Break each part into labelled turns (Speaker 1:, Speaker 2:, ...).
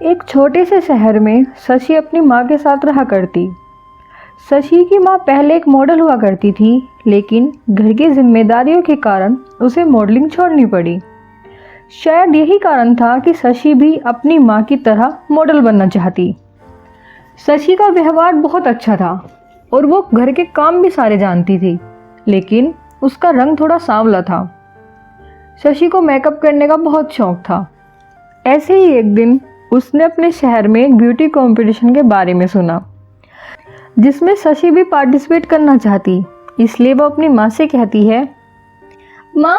Speaker 1: एक छोटे से शहर में शशि अपनी माँ के साथ रहा करती। शशि की माँ पहले एक मॉडल हुआ करती थी, लेकिन घर की जिम्मेदारियों के कारण उसे मॉडलिंग छोड़नी पड़ी। शायद यही कारण था कि शशि भी अपनी माँ की तरह मॉडल बनना चाहती। शशि का व्यवहार बहुत अच्छा था और वो घर के काम भी सारे जानती थी, लेकिन उसका रंग थोड़ा सांवला था। शशि को मेकअप करने का बहुत शौक था। ऐसे ही एक दिन उसने अपने शहर में एक ब्यूटी कंपटीशन के बारे में सुना, जिसमें शशि भी पार्टिसिपेट करना चाहती। इसलिए वो अपनी माँ से कहती है,
Speaker 2: माँ,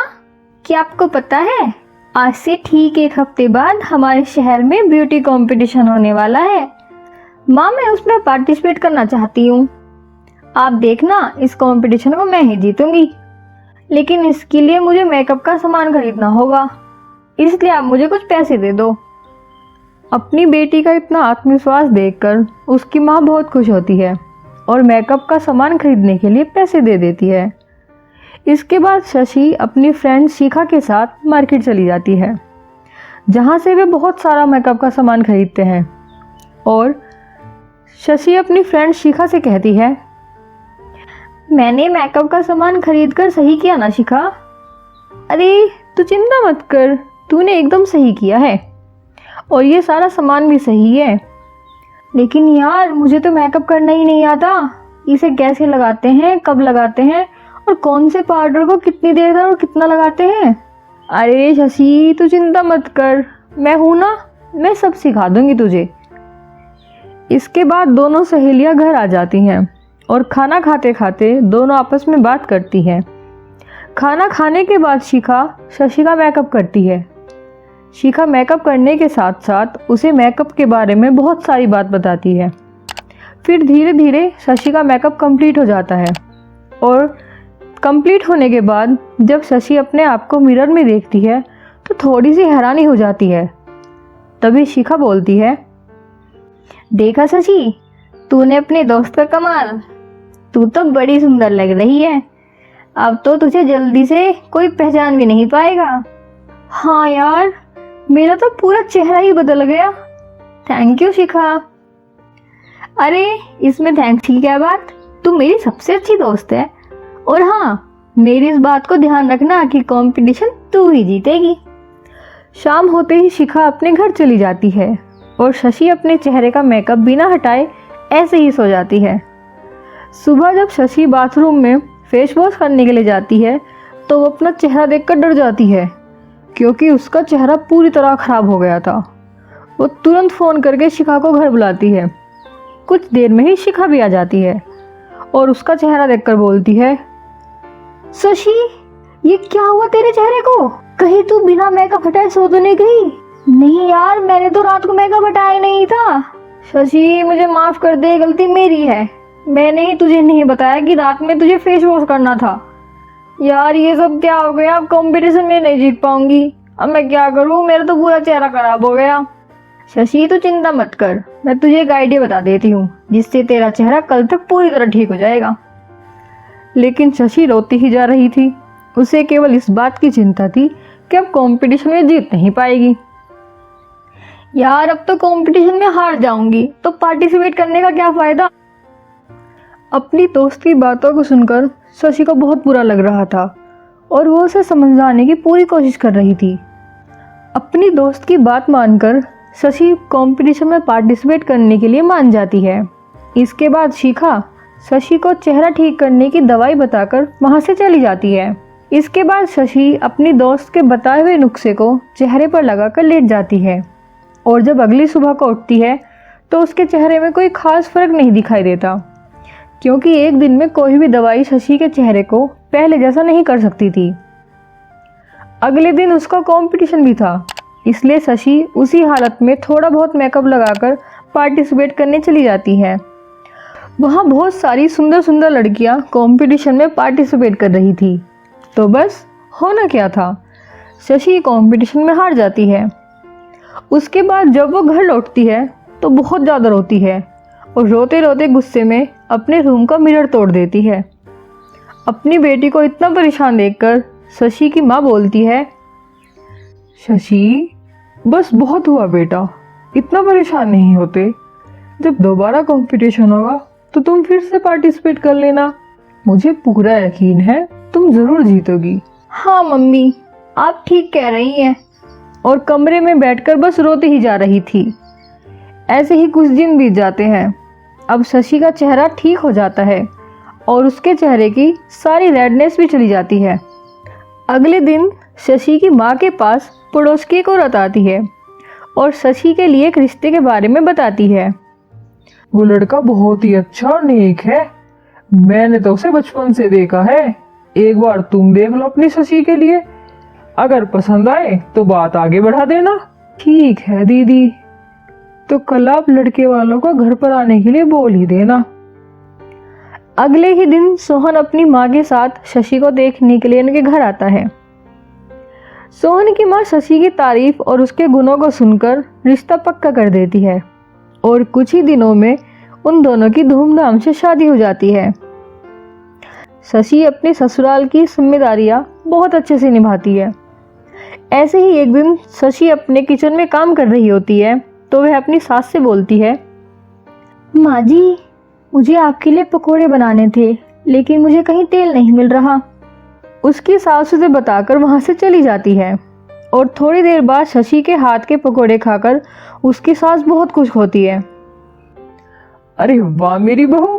Speaker 2: क्या आपको पता है, आज से ठीक एक हफ्ते बाद हमारे शहर में ब्यूटी कंपटीशन होने वाला है। माँ, मैं उसमें पार्टिसिपेट करना चाहती हूँ। आप देखना, इस कंपटीशन को मैं ही जीतूंगी, लेकिन इसके लिए मुझे मेकअप का सामान खरीदना होगा, इसलिए आप मुझे कुछ पैसे दे दो।
Speaker 1: अपनी बेटी का इतना आत्मविश्वास देखकर उसकी माँ बहुत खुश होती है और मेकअप का सामान खरीदने के लिए पैसे दे देती है। इसके बाद शशि अपनी फ्रेंड शिखा के साथ मार्केट चली जाती है, जहाँ से वे बहुत सारा मेकअप का सामान खरीदते हैं। और शशि अपनी फ्रेंड शिखा से कहती है,
Speaker 2: मैंने मेकअप का सामान खरीद कर सही किया ना शिखा?
Speaker 1: अरे तू चिंता मत कर, तूने एकदम सही किया है और ये सारा सामान भी सही है।
Speaker 2: लेकिन यार, मुझे तो मेकअप करना ही नहीं आता। इसे कैसे लगाते हैं, कब लगाते हैं और कौन से पाउडर को कितनी देर तक और कितना लगाते हैं?
Speaker 1: अरे शशि, तू चिंता मत कर, मैं हूं ना, मैं सब सिखा दूंगी तुझे। इसके बाद दोनों सहेलियां घर आ जाती हैं और खाना खाते खाते दोनों आपस में बात करती हैं। खाना खाने के बाद शिखा शशि का मेकअप करती है। शिखा मेकअप करने के साथ साथ उसे मेकअप के बारे में बहुत सारी बात बताती है। फिर धीरे धीरे शशि का मेकअप कंप्लीट हो जाता है और कंप्लीट होने के बाद जब शशि अपने आप को मिरर में देखती है तो थोड़ी सी हैरानी हो जाती है। तभी शिखा बोलती है,
Speaker 2: देखा शशि, तूने अपने दोस्त का कमाल। तू तो बड़ी सुंदर लग रही है। अब तो तुझे जल्दी से कोई पहचान भी नहीं पाएगा।
Speaker 1: हाँ यार, मेरा तो पूरा चेहरा ही बदल गया।
Speaker 2: थैंक यू शिखा। अरे इसमें थैंक्स की क्या बात, तू मेरी सबसे अच्छी दोस्त है। और हाँ, मेरी इस बात को ध्यान रखना कि कंपटीशन तू ही जीतेगी।
Speaker 1: शाम होते ही शिखा अपने घर चली जाती है और शशि अपने चेहरे का मेकअप बिना हटाए ऐसे ही सो जाती है। सुबह जब शशि बाथरूम में फेस वॉश करने के लिए जाती है तो वो अपना चेहरा देखकर डर जाती है, क्योंकि उसका चेहरा पूरी तरह खराब हो गया था। वो तुरंत फ़ोन करके शिखा को घर बुलाती है। कुछ देर में ही शिखा भी आ जाती है और उसका चेहरा देखकर बोलती है,
Speaker 2: शशि, ये क्या हुआ तेरे चेहरे को? कहीं तू बिना मेकअप हटाए सो तो नहीं गई? नहीं यार, मैंने तो रात को मेकअप हटाया नहीं था।
Speaker 1: शशि, मुझे माफ़ कर दे, गलती मेरी है। मैंने ही तुझे नहीं बताया कि रात में तुझे फेस वॉश करना था। यार ये सब क्या हो गया, अब कंपटीशन में नहीं जीत पाऊंगी। अब मैं क्या करूं, मेरा तो पूरा चेहरा खराब हो गया।
Speaker 2: शशि तू चिंता मत कर, मैं तुझे एक आइडिया बता देती हूँ जिससे तेरा चेहरा कल तक पूरी तरह ठीक हो जाएगा।
Speaker 1: लेकिन शशि रोती ही जा रही थी। उसे केवल इस बात की चिंता थी कि अब कंपटीशन में जीत नहीं पाएगी।
Speaker 2: यार अब तो कंपटीशन में हार जाऊंगी तो पार्टिसिपेट करने का क्या फायदा।
Speaker 1: अपनी दोस्त की बातों को सुनकर शशि को बहुत बुरा लग रहा था और वो उसे समझाने की पूरी कोशिश कर रही थी। अपनी दोस्त की बात मानकर शशि कंपटीशन में पार्टिसिपेट करने के लिए मान जाती है। इसके बाद शिखा शशि को चेहरा ठीक करने की दवाई बताकर वहाँ से चली जाती है। इसके बाद शशि अपनी दोस्त के बताए हुए नुस्खे को चेहरे पर लगाकर लेट जाती है और जब अगली सुबह को उठती है तो उसके चेहरे में कोई खास फर्क नहीं दिखाई देता, क्योंकि एक दिन में कोई भी दवाई शशि के चेहरे को पहले जैसा नहीं कर सकती थी। अगले दिन उसका कंपटीशन भी था, इसलिए शशि उसी हालत में थोड़ा बहुत मेकअप लगाकर पार्टिसिपेट करने चली जाती है। वहाँ बहुत सारी सुंदर सुंदर लड़कियाँ कंपटीशन में पार्टिसिपेट कर रही थी। तो बस होना क्या था, शशि कंपटीशन में हार जाती है। उसके बाद जब वो घर लौटती है तो बहुत ज़्यादा रोती है और रोते रोते गुस्से में अपने रूम का मिरर तोड़ देती है। अपनी बेटी को इतना परेशान देखकर शशि की माँ बोलती है, शशि, बस बहुत हुआ बेटा, इतना परेशान नहीं होते। जब दोबारा कंपटीशन होगा तो तुम फिर से पार्टिसिपेट कर लेना। मुझे पूरा यकीन है तुम जरूर जीतोगी।
Speaker 2: हाँ मम्मी, आप ठीक कह रही हैं।
Speaker 1: और कमरे में बैठकर बस रोती ही जा रही थी। ऐसे ही कुछ दिन बीत जाते हैं। अब शशि का चेहरा ठीक हो जाता है और उसके चेहरे की सारी रेडनेस भी चली जाती है। अगले दिन शशि की माँ के पास पड़ोस की एक औरत आती है और शशि के लिए एक रिश्ते के बारे में बताती है। वो लड़का बहुत ही अच्छा और नेक है। मैंने तो उसे बचपन से देखा है। एक बार तुम देख लो अपनी शशि के लिए। अगर पसंद आए तो बात आगे बढ़ा देना। ठीक है दीदी, तो कल आप लड़के वालों को घर पर आने के लिए बोल ही देना। अगले ही दिन सोहन अपनी माँ के साथ शशि को देखने के लिए उनके घर आता है। सोहन की माँ शशि की तारीफ और उसके गुणों को सुनकर रिश्ता पक्का कर देती है और कुछ ही दिनों में उन दोनों की धूमधाम से शादी हो जाती है। शशि अपने ससुराल की जिम्मेदारियां बहुत अच्छे से निभाती है। ऐसे ही एक दिन शशि अपने किचन में काम कर रही होती है तो वह अपनी सास से बोलती है,
Speaker 2: माँ जी, मुझे आपके लिए पकोड़े बनाने थे, लेकिन मुझे कहीं तेल नहीं मिल रहा।
Speaker 1: उसकी सास उसे बताकर वहां से चली जाती है और थोड़ी देर बाद शशि के हाथ के पकोड़े खाकर उसकी सास बहुत खुश होती है। अरे वाह मेरी बहू,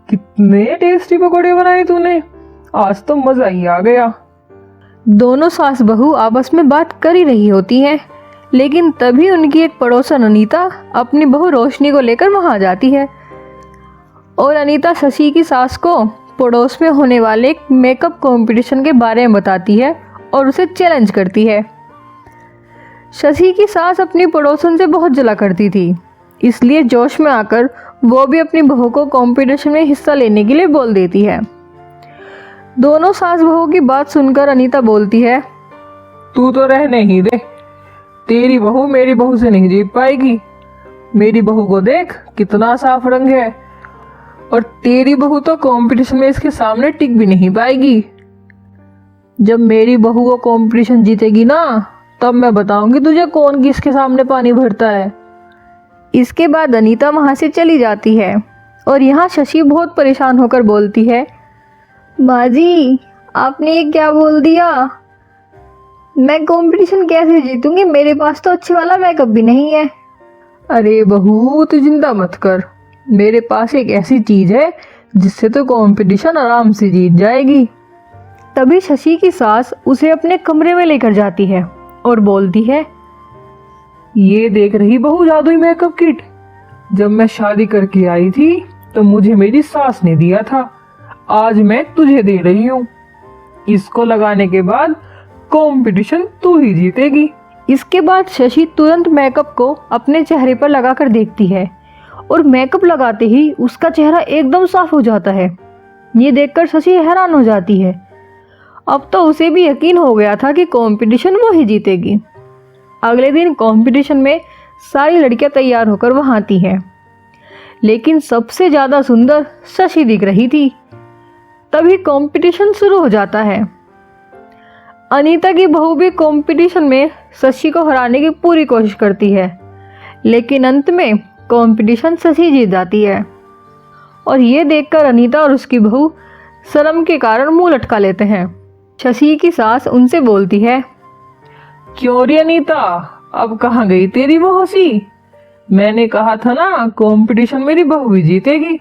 Speaker 1: कितने टेस्टी पकोड़े बनाए तूने, आज तो मजा ही आ गया। दोनों सास बहू आपस में बात कर ही रही होती हैं, लेकिन तभी उनकी एक पड़ोसन अनीता अपनी बहू रोशनी को लेकर वहां आ जाती है और अनीता शशि की सास को पड़ोस में होने वाले एक मेकअप कंपटीशन के बारे में बताती है और उसे चैलेंज करती है। शशि की सास अपनी पड़ोसन से बहुत जला करती थी, इसलिए जोश में आकर वो भी अपनी बहू को कंपटीशन में हिस्सा लेने के लिए बोल देती है। दोनों सास बहू की बात सुनकर अनीता बोलती है, तू तो रहने ही दे, तेरी बहू मेरी बहू से नहीं जीत पाएगी। मेरी बहू को देख कितना साफ रंग है और तेरी बहू तो कंपटीशन में इसके सामने टिक भी नहीं पाएगी। जब मेरी बहू वो कंपटीशन जीतेगी ना, तब मैं बताऊंगी तुझे कौन किसके सामने पानी भरता है। इसके बाद अनीता वहां से चली जाती है और यहाँ शशि बहुत परेशान होकर बोलती है,
Speaker 2: माँ जी, आपने ये क्या बोल दिया? मैं कंपटीशन कैसे जीतूंगी? मेरे पास तो अच्छे वाला मेकअप भी नहीं है।
Speaker 1: अरे बहू, तू चिंता मत कर, मेरे पास एक ऐसी चीज है जिससे तो कंपटीशन आराम से जीत जाएगी। तभी शशि की सास उसे अपने कमरे में लेकर जाती है और बोलती है, ये देख रही बहू जादुई मेकअप किट, जब मैं शादी करके आई थी तो मुझे मेरी सास ने दिया था, आज मैं तुझे दे रही हूँ। इसको लगाने के बाद कंपटीशन तू ही जीतेगी। इसके बाद शशि तुरंत मेकअप को अपने चेहरे पर लगाकर देखती है और मेकअप लगाते ही उसका चेहरा एकदम साफ हो जाता है। ये देखकर शशि हैरान हो जाती है। अब तो उसे भी यकीन हो गया था कि कंपटीशन वो ही जीतेगी। अगले दिन कंपटीशन में सारी लड़कियां तैयार होकर वहां आती हैं, लेकिन सबसे ज्यादा सुंदर शशि दिख रही थी। तभी कंपटीशन शुरू हो जाता है। अनीता की बहू भी कंपटीशन में शशि को हराने की पूरी कोशिश करती है, लेकिन अंत में कंपटीशन शशि जीत जाती है और ये देखकर अनीता और उसकी बहू शर्म के कारण मुंह लटका लेते हैं। शशि की सास उनसे बोलती है, क्यों रे अनीता, अब कहाँ गई तेरी बहू सी? मैंने कहा था ना कंपटीशन मेरी बहू ही जीतेगी।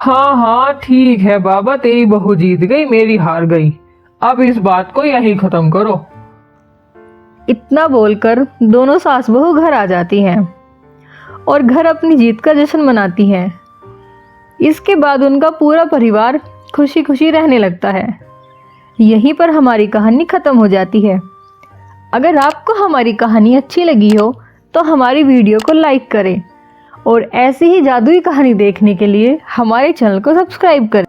Speaker 1: हाँ हाँ ठीक है बाबा, तेरी बहू जीत गई, मेरी हार गई। अब इस बात को यहीं खत्म करो। इतना बोलकर दोनों सास बहू घर आ जाती हैं और घर अपनी जीत का जश्न मनाती हैं। इसके बाद उनका पूरा परिवार खुशी खुशी रहने लगता है। यहीं पर हमारी कहानी खत्म हो जाती है। अगर आपको हमारी कहानी अच्छी लगी हो तो हमारी वीडियो को लाइक करें और ऐसी ही जादुई कहानी देखने के लिए हमारे चैनल को सब्सक्राइब करें।